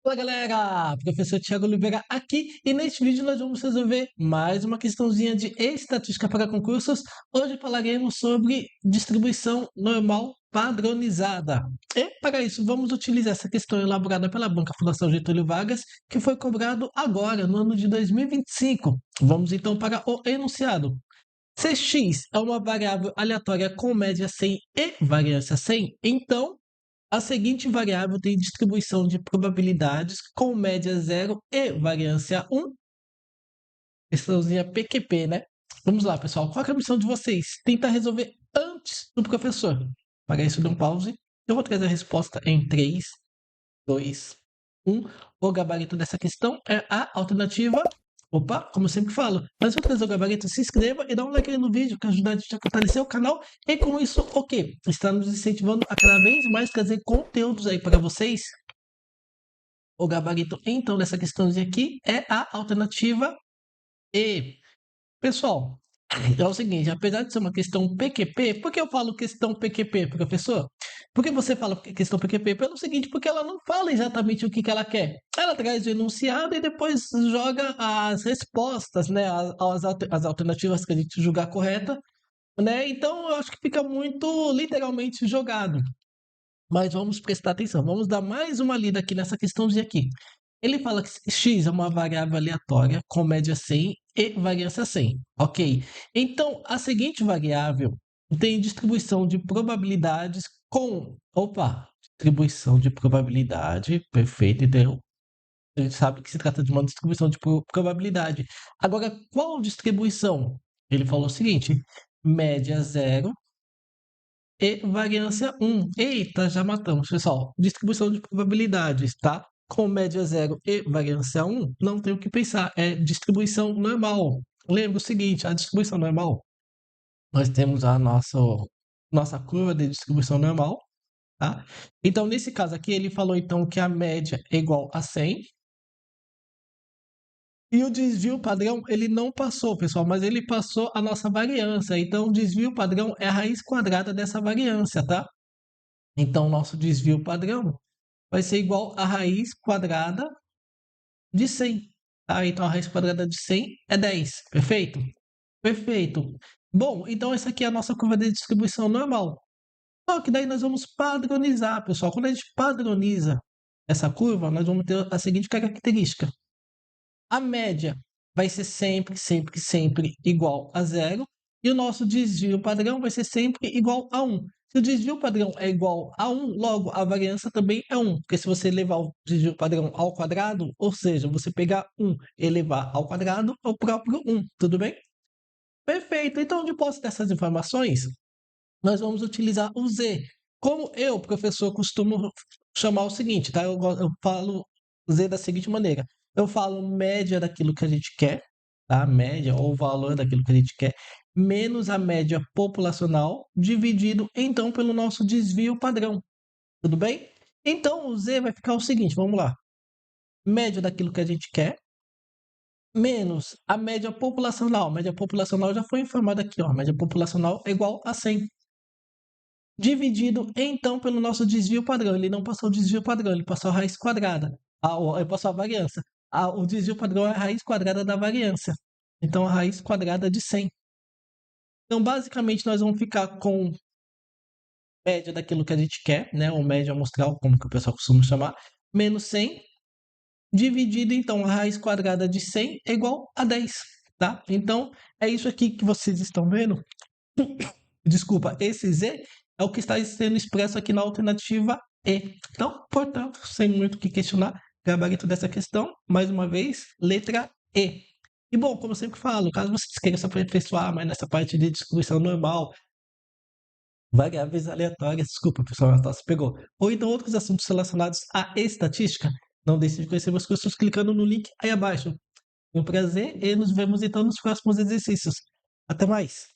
Fala galera, professor Thiago Oliveira aqui e neste vídeo nós vamos resolver mais uma questãozinha de estatística para concursos. Hoje falaremos sobre distribuição normal padronizada. E para isso vamos utilizar essa questão elaborada pela Banca Fundação Getúlio Vargas, que foi cobrado agora no ano de 2025. Vamos então para o enunciado. Se x é uma variável aleatória com média 100 e variância 100, então a seguinte variável tem distribuição de probabilidades com média zero e variância 1. Questãozinha PQP, né? Vamos lá, pessoal. Qual é a missão de vocês? Tentar resolver antes do professor. Para isso, dê um pause. Eu vou trazer a resposta em 3, 2, 1. O gabarito dessa questão é a alternativa. Opa, como eu sempre falo, antes de trazer o gabarito, se inscreva e dá um like aí no vídeo, que ajuda a gente a fortalecer o canal. E com isso, o quê? Está nos incentivando a cada vez mais trazer conteúdos aí para vocês. O gabarito, então, dessa questãozinha aqui é a alternativa E. Pessoal, é o seguinte, apesar de ser uma questão PQP, por que eu falo questão PQP, professor? Por que você fala questão PQP? Pelo seguinte, porque ela não fala exatamente o que ela quer. Ela traz o enunciado e depois joga as respostas, né? As alternativas que a gente julgar correta, né? Então eu acho que fica muito literalmente jogado. Mas vamos prestar atenção, vamos dar mais uma lida aqui nessa questãozinha aqui. Ele fala que x é uma variável aleatória com média 100 e variância 100, ok? Então, a seguinte variável tem distribuição de probabilidades com... Opa! Distribuição de probabilidade, perfeito, então a gente sabe que se trata de uma distribuição de probabilidade. Agora, qual distribuição? Ele falou o seguinte, média zero e variância 1. Eita, já matamos, pessoal. Distribuição de probabilidades, tá? Com média zero e variância 1, não tem o que pensar. É distribuição normal. Lembra o seguinte, a distribuição normal, nós temos a nossa curva de distribuição normal, tá? Então, nesse caso aqui, ele falou então que a média é igual a 100. E o desvio padrão, ele não passou, pessoal, mas ele passou a nossa variância. Então, o desvio padrão é a raiz quadrada dessa variância, tá? Então, nosso desvio padrão vai ser igual à raiz quadrada de 100. Tá? Então, a raiz quadrada de 100 é 10. Perfeito? Perfeito. Bom, então essa aqui é a nossa curva de distribuição normal. Só que daí nós vamos padronizar, pessoal. Quando a gente padroniza essa curva, nós vamos ter a seguinte característica. A média vai ser sempre, sempre, sempre igual a zero. E o nosso desvio padrão vai ser sempre igual a 1. Se o desvio padrão é igual a 1, logo a variância também é 1. Porque se você levar o desvio padrão ao quadrado, ou seja, você pegar 1 e levar ao quadrado, é o próprio 1. Tudo bem? Perfeito. Então, de posse dessas informações, nós vamos utilizar o Z. Como eu, professor, costumo chamar o seguinte, tá? Eu falo Z da seguinte maneira. Eu falo média daquilo que a gente quer, tá? Média ou valor daquilo que a gente quer, menos a média populacional, dividido então pelo nosso desvio padrão. Tudo bem? Então o Z vai ficar o seguinte, vamos lá. Média daquilo que a gente quer, menos a média populacional. A média populacional já foi informada aqui, ó. A média populacional é igual a 100. Dividido então pelo nosso desvio padrão. Ele não passou o desvio padrão, ele passou a raiz quadrada. Ele passou a variância. O desvio padrão é a raiz quadrada da variância. Então, a raiz quadrada de 100. Então, basicamente, nós vamos ficar com média daquilo que a gente quer, né? Ou média amostral, como que o pessoal costuma chamar, menos 100, dividido, então, a raiz quadrada de 100 é igual a 10, tá? Então, é isso aqui que vocês estão vendo. Desculpa, esse Z é o que está sendo expresso aqui na alternativa E. Então, portanto, sem muito o que questionar, gabarito dessa questão, mais uma vez, letra E. E bom, como eu sempre falo, caso vocês queiram se aperfeiçoar mais nessa parte de distribuição normal, variáveis aleatórias, desculpa pessoal, a tosse pegou, ou então outros assuntos relacionados à estatística, não deixe de conhecer meus cursos clicando no link aí abaixo. Foi um prazer e nos vemos então nos próximos exercícios. Até mais!